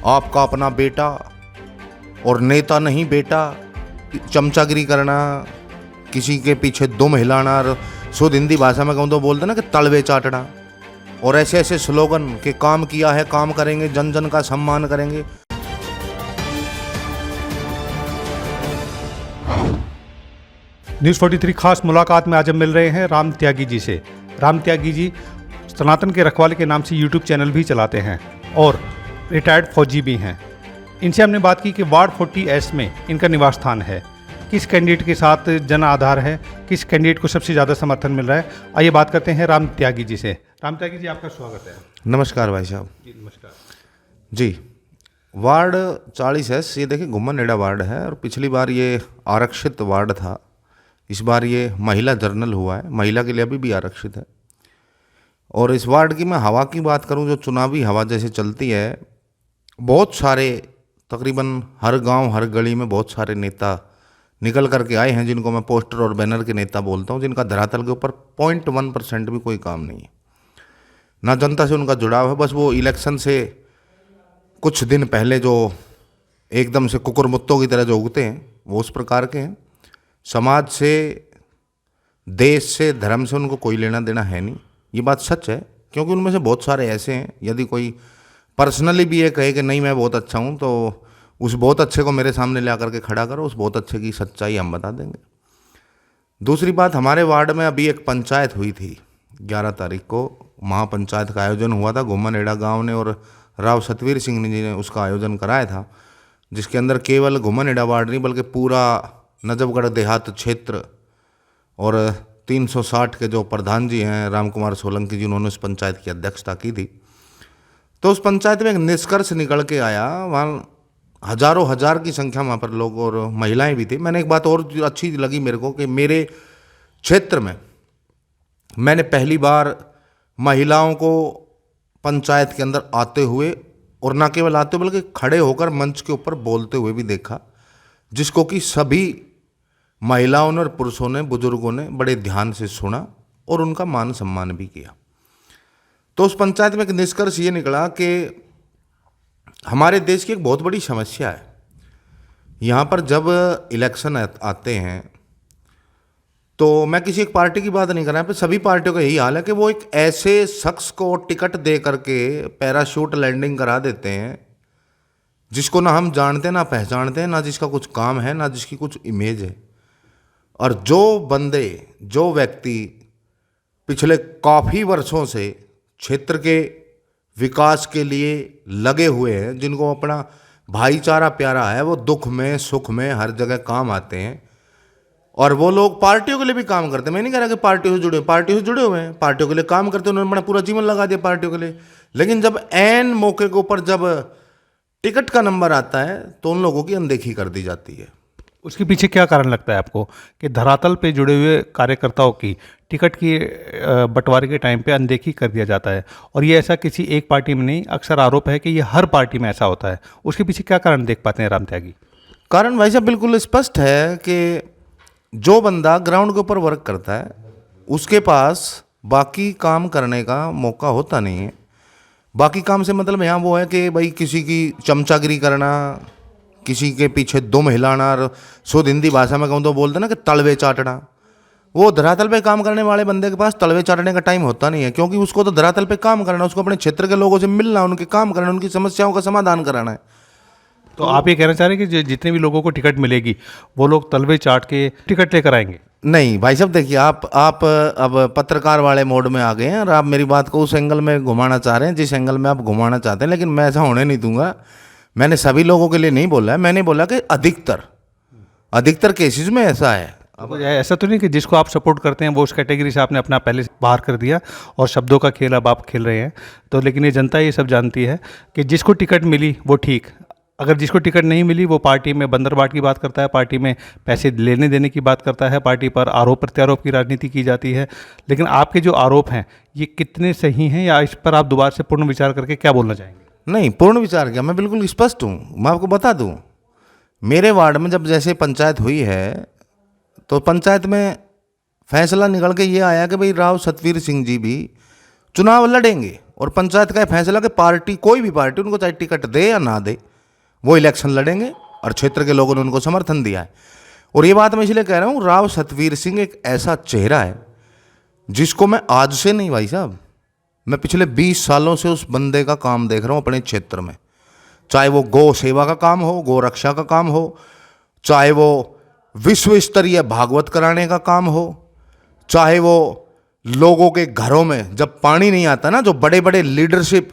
आपका अपना बेटा और नेता नहीं बेटा, चमचागिरी करना, किसी के पीछे दुम हिलाना, और शुद्ध हिंदी भाषा में कहूँ तो बोलते ना कि तलवे चाटना, और ऐसे ऐसे स्लोगन के काम किया है, काम करेंगे, जन जन का सम्मान करेंगे। न्यूज़ 43 खास मुलाकात में आज हम मिल रहे हैं राम त्यागी जी से। राम त्यागी जी सनातन के रखवाले के नाम से यूट्यूब चैनल भी चलाते हैं और रिटायर्ड फौजी भी हैं। इनसे हमने बात की कि वार्ड 40S में इनका निवास स्थान है, किस कैंडिडेट के साथ जन आधार है, किस कैंडिडेट को सबसे ज़्यादा समर्थन मिल रहा है। आइए बात करते हैं राम त्यागी जी से। राम त्यागी जी, आपका स्वागत है। नमस्कार भाई साहब। जी नमस्कार जी, वार्ड 40S ये देखिए घुम्मन-नेडा वार्ड है, और पिछली बार ये आरक्षित वार्ड था, इस बार ये महिला जर्नल हुआ है, महिला के लिए अभी भी आरक्षित है। और इस वार्ड की मैं हवा की बात करूं, जो चुनावी हवा जैसे चलती है, बहुत सारे तकरीबन हर गांव हर गली में बहुत सारे नेता निकल करके आए हैं, जिनको मैं पोस्टर और बैनर के नेता बोलता हूं, जिनका धरातल के ऊपर 0.1% भी कोई काम नहीं है, ना जनता से उनका जुड़ाव है। बस वो इलेक्शन से कुछ दिन पहले जो एकदम से कुकुरमुत्तों की तरह जो उगते हैं, वो उस प्रकार के हैं। समाज से, देश से, धर्म से उनको कोई लेना देना है नहीं, ये बात सच है, क्योंकि उनमें से बहुत सारे ऐसे हैं, यदि कोई पर्सनली भी ये कहे कि नहीं मैं बहुत अच्छा हूँ, तो उस बहुत अच्छे को मेरे सामने ले आकर के खड़ा करो, उस बहुत अच्छे की सच्चाई हम बता देंगे। दूसरी बात, हमारे वार्ड में अभी एक पंचायत हुई थी 11 तारीख को, महापंचायत का आयोजन हुआ था घुम्मन-नेडा गाँव ने, और राव सतवीर सिंह जी ने उसका आयोजन कराया था, जिसके अंदर केवल घुम्मन-नेडा वार्ड नहीं बल्कि पूरा नजफगढ़ देहात क्षेत्र और 360 के जो प्रधान जी हैं राम कुमार सोलंकी जी, उन्होंने उस पंचायत की अध्यक्षता की थी। तो उस पंचायत में एक निष्कर्ष निकल के आया, वहाँ हजारों हजार की संख्या वहाँ पर लोग और महिलाएं भी थी। मैंने एक बात और अच्छी लगी मेरे को कि मेरे क्षेत्र में मैंने पहली बार महिलाओं को पंचायत के अंदर आते हुए, और ना केवल आते हुए बल्कि खड़े होकर मंच के ऊपर बोलते हुए भी देखा, जिसको कि सभी महिलाओं ने और पुरुषों ने, बुजुर्गों ने बड़े ध्यान से सुना और उनका मान सम्मान भी किया। तो उस पंचायत में एक निष्कर्ष ये निकला कि हमारे देश की एक बहुत बड़ी समस्या है, यहाँ पर जब इलेक्शन आते हैं, तो मैं किसी एक पार्टी की बात नहीं कर रहा, पर सभी पार्टियों का यही हाल है कि वो एक ऐसे शख्स को टिकट दे करके पैराशूट लैंडिंग करा देते हैं, जिसको ना हम जानते हैं ना पहचानते हैं, ना जिसका कुछ काम है, ना जिसकी कुछ इमेज है। और जो बंदे, जो व्यक्ति पिछले काफ़ी वर्षों से क्षेत्र के विकास के लिए लगे हुए हैं, जिनको अपना भाईचारा प्यारा है, वो दुख में सुख में हर जगह काम आते हैं, और वो लोग पार्टियों के लिए भी काम करते हैं। मैं नहीं कह रहा कि पार्टियों से जुड़े हुए हैं, पार्टियों के लिए काम करते हैं, उन्होंने अपना पूरा जीवन लगा दिया पार्टियों के लिए। लेकिन जब ऐन मौके के ऊपर जब टिकट का नंबर आता है, तो उन लोगों की अनदेखी कर दी जाती है। उसके पीछे क्या कारण लगता है आपको कि धरातल पे जुड़े हुए कार्यकर्ताओं की टिकट की बंटवारे के टाइम पे अनदेखी कर दिया जाता है? और ये ऐसा किसी एक पार्टी में नहीं, अक्सर आरोप है कि ये हर पार्टी में ऐसा होता है। उसके पीछे क्या कारण देख पाते हैं राम त्यागी? कारण भाई साहब बिल्कुल स्पष्ट है कि जो बंदा ग्राउंड के ऊपर वर्क करता है, उसके पास बाकी काम करने का मौका होता नहीं है। बाकी काम से मतलब यहाँ वो है कि भाई किसी की चमचागिरी करना, किसी के पीछे दुम हिलाना, और शुद्ध हिंदी भाषा में कहूँ तो बोलते ना कि तलवे चाटना। वो धरातल पे काम करने वाले बंदे के पास तलवे चाटने का टाइम होता नहीं है, क्योंकि उसको तो धरातल पे काम करना, उसको अपने क्षेत्र के लोगों से मिलना, उनके काम करना, उनकी समस्याओं का समाधान कराना है। तो आप ये कहना चाह रहे हैं कि जितने भी लोगों को टिकट मिलेगी वो लोग तलवे चाट के टिकट लेकर आएंगे? नहीं भाई साहब, देखिए आप अब पत्रकार वाले मोड में आ गए हैं, और आप मेरी बात को उस एंगल में घुमाना चाह रहे हैं जिस एंगल में आप घुमाना चाहते हैं, लेकिन मैं ऐसा होने नहीं दूंगा। मैंने सभी लोगों के लिए नहीं बोला है, मैंने बोला कि अधिकतर केसेस में ऐसा है। अब ऐसा तो नहीं कि जिसको आप सपोर्ट करते हैं वो उस कैटेगरी से आपने अपना पहले से बाहर कर दिया और शब्दों का खेल अब आप खेल रहे हैं, तो लेकिन ये जनता ये सब जानती है कि जिसको टिकट मिली वो ठीक, अगर जिसको टिकट नहीं मिली वो पार्टी में बंदरबाट की बात करता है, पार्टी में पैसे लेने देने की बात करता है, पार्टी पर आरोप प्रत्यारोप की राजनीति की जाती है। लेकिन आपके जो आरोप हैं ये कितने सही हैं, या इस पर आप दोबारा से पूर्ण विचार करके क्या बोलना चाहेंगे? नहीं, पूर्ण विचार किया, मैं बिल्कुल स्पष्ट हूँ। मैं आपको बता दूँ, मेरे वार्ड में जब जैसे पंचायत हुई है, तो पंचायत में फैसला निकल के ये आया कि भाई राव सतवीर सिंह जी भी चुनाव लड़ेंगे, और पंचायत का ये फैसला कि पार्टी, कोई भी पार्टी उनको चाहे टिकट दे या ना दे, वो इलेक्शन लड़ेंगे और क्षेत्र के लोगों ने उनको समर्थन दिया है। और ये बात मैं इसलिए कह रहा हूँ, राव सतवीर सिंह एक ऐसा चेहरा है जिसको मैं आज से नहीं भाई साहब, मैं पिछले 20 सालों से उस बंदे का काम देख रहा हूँ अपने क्षेत्र में। चाहे वो गौ सेवा का काम हो, गौ रक्षा का काम हो, चाहे वो विश्व स्तरीय भागवत कराने का काम हो, चाहे वो लोगों के घरों में जब पानी नहीं आता ना, जो बड़े बड़े लीडरशिप,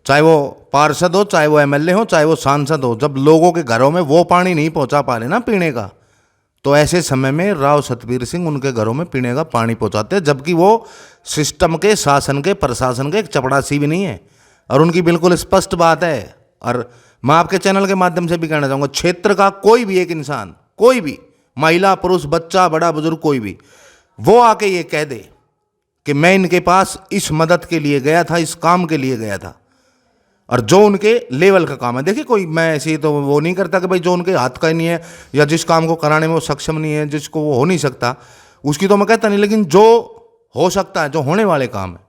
चाहे वो पार्षद हो, चाहे वो एमएलए हो, चाहे वो सांसद हो, जब लोगों के घरों में वो पानी नहीं पहुंचा पा रहे ना पीने का, तो ऐसे समय में राव सतवीर सिंह उनके घरों में पीने का पानी पहुंचाते हैं, जबकि वो सिस्टम के, शासन के, प्रशासन के एक चपड़ासी भी नहीं है। और उनकी बिल्कुल स्पष्ट बात है, और मैं आपके चैनल के माध्यम से भी कहना चाहूँगा, क्षेत्र का कोई भी एक इंसान, कोई भी महिला, पुरुष, बच्चा, बड़ा, बुजुर्ग, कोई भी, वो आके ये कह दे कि मैं इनके पास इस मदद के लिए गया था, इस काम के लिए गया था, और जो उनके लेवल का काम है। देखिए, कोई मैं ऐसे तो वो नहीं करता कि भाई जो उनके हाथ का ही नहीं है या जिस काम को कराने में वो सक्षम नहीं है, जिसको वो हो नहीं सकता, उसकी तो मैं कहता नहीं, लेकिन जो हो सकता है, जो होने वाले काम है,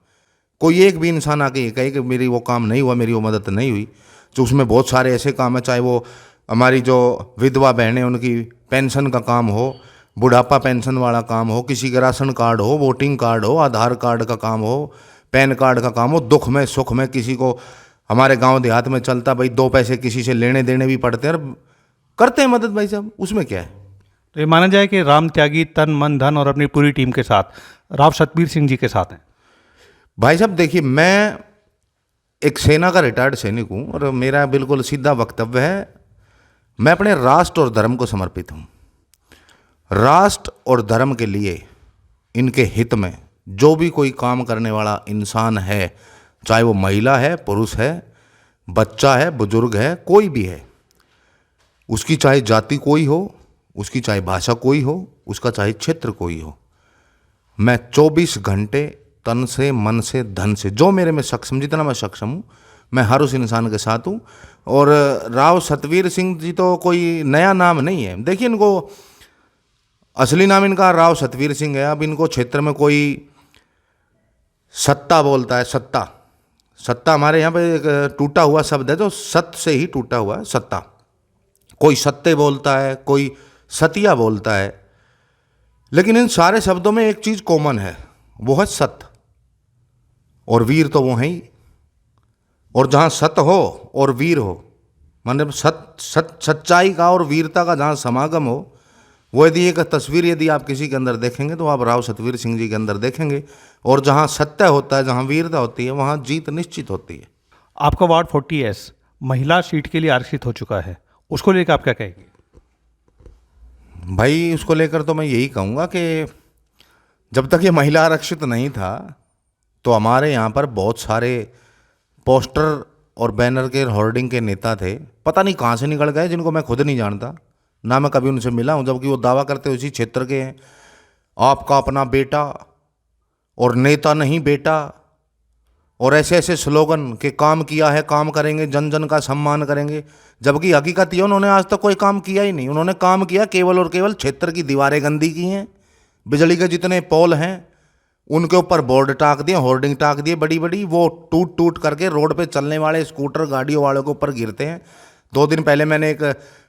कोई एक भी इंसान आके ये कहे कि मेरी वो काम नहीं हुआ, मेरी वो मदद नहीं हुई, तो उसमें बहुत सारे ऐसे काम है, चाहे वो हमारी जो विधवा बहनें, उनकी पेंशन का काम हो, बुढ़ापा पेंशन वाला काम हो, किसी के राशन कार्ड हो, वोटिंग कार्ड हो, आधार कार्ड का काम हो, पैन कार्ड का काम हो, दुख में सुख में किसी को, हमारे गांव देहात में चलता भाई 2 पैसे किसी से लेने देने भी पड़ते हैं और करते हैं मदद भाई साहब, उसमें क्या है। तो ये माना जाए कि राम त्यागी तन मन धन और अपनी पूरी टीम के साथ राव सतवीर सिंह जी के साथ हैं। भाई साहब देखिए, मैं एक सेना का रिटायर्ड सैनिक हूँ और मेरा बिल्कुल सीधा वक्तव्य है, मैं अपने राष्ट्र और धर्म को समर्पित हूँ। राष्ट्र और धर्म के लिए, इनके हित में जो भी कोई काम करने वाला इंसान है, चाहे वो महिला है, पुरुष है, बच्चा है, बुजुर्ग है, कोई भी है, उसकी चाहे जाति कोई हो, उसकी चाहे भाषा कोई हो, उसका चाहे क्षेत्र कोई हो, मैं 24 घंटे तन से, मन से, धन से, जो मेरे में सक्षम, जितना मैं सक्षम हूँ, मैं हर उस इंसान के साथ हूँ। और राव सतवीर सिंह जी तो कोई नया नाम नहीं है। देखिए, इनको असली नाम इनका राव सतवीर सिंह है। अब इनको क्षेत्र में कोई सत्ता बोलता है, सत्ता, सत्ता हमारे यहाँ पे एक टूटा हुआ शब्द है, जो सत से ही टूटा हुआ है, सत्ता। कोई सत्ते बोलता है, कोई सतिया बोलता है, लेकिन इन सारे शब्दों में एक चीज़ कॉमन है, वो है सत्य, और वीर तो वो हैं ही। और जहाँ सत्य हो और वीर हो, मतलब सच्चाई का और वीरता का जहाँ समागम हो, वो यदि एक तस्वीर यदि आप किसी के अंदर देखेंगे तो आप राव सतवीर सिंह जी के अंदर देखेंगे। और जहाँ सत्य होता है, जहाँ वीरता होती है, वहाँ जीत निश्चित होती है। आपका वार्ड 40S महिला सीट के लिए आरक्षित हो चुका है, उसको लेकर आप क्या कहेंगे? भाई उसको लेकर तो मैं यही कहूँगा कि जब तक ये महिला आरक्षित नहीं था तो हमारे यहाँ पर बहुत सारे पोस्टर और बैनर के, होर्डिंग के नेता थे, पता नहीं कहाँ से निकल गए, जिनको मैं खुद नहीं जानता, ना मैं कभी उनसे मिला हूँ, जबकि वो दावा करते उसी क्षेत्र के हैं, आपका अपना बेटा और नेता नहीं बेटा, और ऐसे ऐसे स्लोगन के काम किया है, काम करेंगे, जन जन का सम्मान करेंगे, जबकि हकीकत ये उन्होंने आज तक कोई काम किया ही नहीं। उन्होंने काम किया केवल और केवल क्षेत्र की दीवारें गंदी की हैं, बिजली के जितने पोल हैं उनके ऊपर बोर्ड टाक दिए, होर्डिंग टाक दिए बड़ी बड़ी, वो टूट टूट करके रोड पे चलने वाले स्कूटर गाड़ियों वालों के ऊपर गिरते हैं। 2 दिन पहले मैंने एक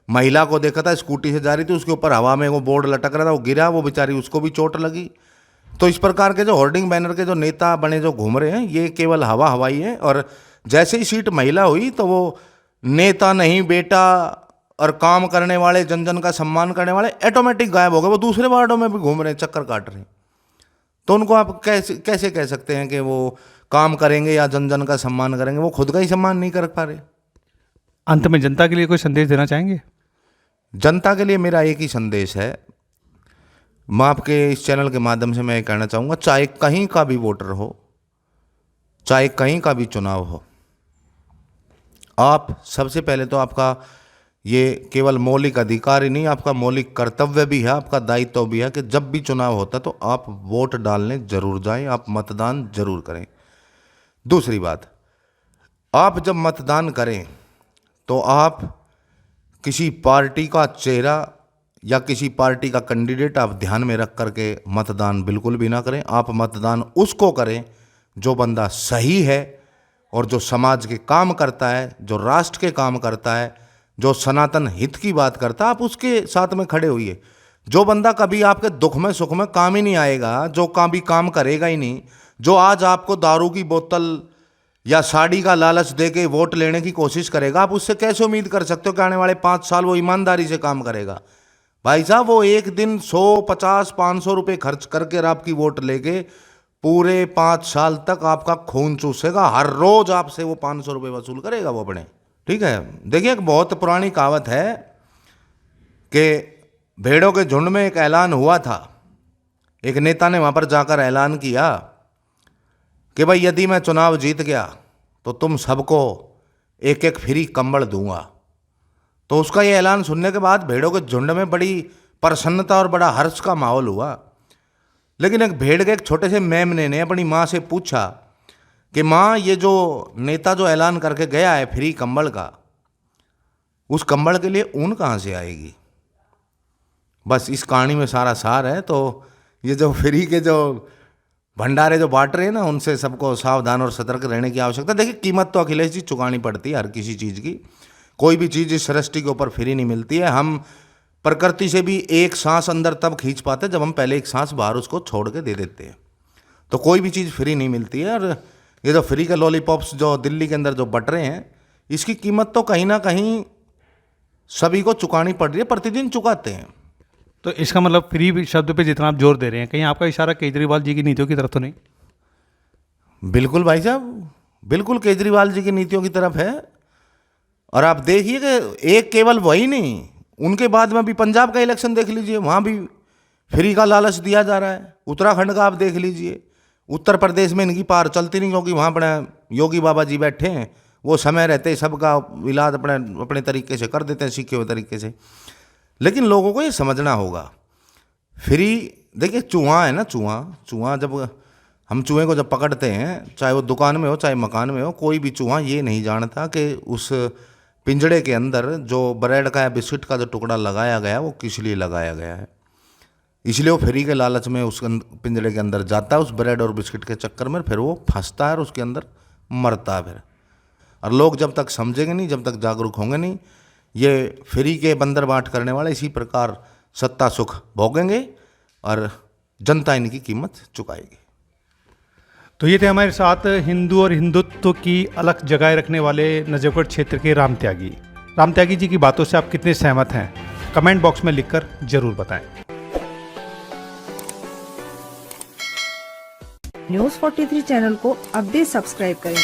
महिला को देखा था, स्कूटी से जा रही थी, उसके ऊपर हवा में वो बोर्ड लटक रहा था, वो गिरा, वो बेचारी, उसको भी चोट लगी। तो इस प्रकार के जो होर्डिंग बैनर के जो नेता बने जो घूम रहे हैं, ये केवल हवा हवाई है। और जैसे ही सीट महिला हुई तो वो नेता नहीं बेटा और काम करने वाले, जन जन का सम्मान करने वाले ऑटोमेटिक गायब हो गए, वो दूसरे वार्डों में भी घूम रहे हैं, चक्कर काट रहे हैं। तो उनको आप कैसे कह सकते हैं कि वो काम करेंगे या जन जन का सम्मान करेंगे? वो खुद का ही सम्मान नहीं कर पा रहे। अंत में जनता के लिए कोई संदेश देना चाहेंगे? जनता के लिए मेरा एक ही संदेश है, मैं आपके इस चैनल के माध्यम से मैं ये कहना चाहूँगा, चाहे कहीं का भी वोटर हो, चाहे कहीं का भी चुनाव हो, आप सबसे पहले तो आपका ये केवल मौलिक अधिकार ही नहीं, आपका मौलिक कर्तव्य भी है, आपका दायित्व भी है कि जब भी चुनाव होता तो आप वोट डालने जरूर जाएं, आप मतदान जरूर करें। दूसरी बात, आप जब मतदान करें तो आप किसी पार्टी का चेहरा या किसी पार्टी का कैंडिडेट आप ध्यान में रख करके मतदान बिल्कुल भी ना करें। आप मतदान उसको करें जो बंदा सही है और जो समाज के काम करता है, जो राष्ट्र के काम करता है, जो सनातन हित की बात करता है, आप उसके साथ में खड़े होइए। जो बंदा कभी आपके दुख में सुख में काम ही नहीं आएगा, जो कभी काम करेगा ही नहीं, जो आज आपको दारू की बोतल या साड़ी का लालच दे के वोट लेने की कोशिश करेगा, आप उससे कैसे उम्मीद कर सकते हो कि आने वाले 5 साल वो ईमानदारी से काम करेगा? भाई साहब, वो एक दिन 100, 50, 500 रुपये खर्च करके आपकी वोट लेके पूरे 5 साल तक आपका खून चूसेगा। हर रोज आपसे वो 500 रुपये वसूल करेगा वो अपने। ठीक है, देखिए एक बहुत पुरानी कहावत है कि भेड़ों के झुंड में एक ऐलान हुआ था। एक नेता ने वहाँ पर जाकर ऐलान किया कि भाई यदि मैं चुनाव जीत गया तो तुम सबको एक एक फ्री कंबल दूंगा। तो उसका ये ऐलान सुनने के बाद भेड़ों के झुंड में बड़ी प्रसन्नता और बड़ा हर्ष का माहौल हुआ। लेकिन एक भेड़ के एक छोटे से मेमने ने अपनी माँ से पूछा कि माँ, ये जो नेता जो ऐलान करके गया है फ्री कंबल का, उस कंबल के लिए ऊन कहाँ से आएगी? बस इस कहानी में सारा सार है। तो ये जो फ्री के जो भंडारे जो बांट रहे हैं ना, उनसे सबको सावधान और सतर्क रहने की आवश्यकता। देखिए, कीमत तो अखिलेश जी चुकानी पड़ती है हर किसी चीज़ की। कोई भी चीज़ इस सृष्टि के ऊपर फ्री नहीं मिलती है। हम प्रकृति से भी एक सांस अंदर तब खींच पाते हैं जब हम पहले एक सांस बाहर उसको छोड़ के दे देते हैं। तो कोई भी चीज़ फ्री नहीं मिलती है। और ये जो फ्री के लॉलीपॉप्स जो दिल्ली के अंदर जो बट रहे हैं, इसकी कीमत तो कहीं ना कहीं सभी को चुकानी पड़ रही है, प्रतिदिन चुकाते हैं। तो इसका मतलब फ्री शब्द पे जितना आप जोर दे रहे हैं, कहीं आपका इशारा केजरीवाल जी की नीतियों की तरफ तो नहीं? बिल्कुल भाई साहब, बिल्कुल केजरीवाल जी की नीतियों की तरफ है। और आप देखिए कि एक केवल वही नहीं, उनके बाद में भी पंजाब का इलेक्शन देख लीजिए, वहाँ भी फ्री का लालच दिया जा रहा है। उत्तराखंड का आप देख लीजिए। उत्तर प्रदेश में इनकी पार चलती नहीं, क्योंकि वहाँ अपने योगी बाबा जी बैठे हैं, वो समय रहते सबका इलाज अपने अपने तरीके से कर देते हैं, सीखे हुए तरीके से। लेकिन लोगों को ये समझना होगा, फ्री, देखिए चूहा है ना, चूहा जब हम चूहे को जब पकड़ते हैं, चाहे वो दुकान में हो चाहे मकान में हो, कोई भी चूहा ये नहीं जानता कि उस पिंजड़े के अंदर जो ब्रेड का या बिस्किट का जो टुकड़ा लगाया गया वो किस लिए लगाया गया है। इसलिए वो फ्री के लालच में उस पिंजड़े के अंदर जाता है, उस ब्रेड और बिस्किट के चक्कर में, फिर वो फंसता है और उसके अंदर मरता है फिर। और लोग जब तक समझेंगे नहीं, जब तक जागरूक होंगे नहीं, ये फ्री के बंदर बांट करने वाले इसी प्रकार सत्ता सुख भोगेंगे और जनता इनकी कीमत चुकाएगी। तो ये थे हमारे साथ हिंदू और हिंदुत्व की अलग जगह रखने वाले नजफगढ़ क्षेत्र के राम त्यागी जी की बातों से आप कितने सहमत हैं, कमेंट बॉक्स में लिखकर जरूर बताएं। न्यूज़ 43 चैनल को अब भी सब्सक्राइब करें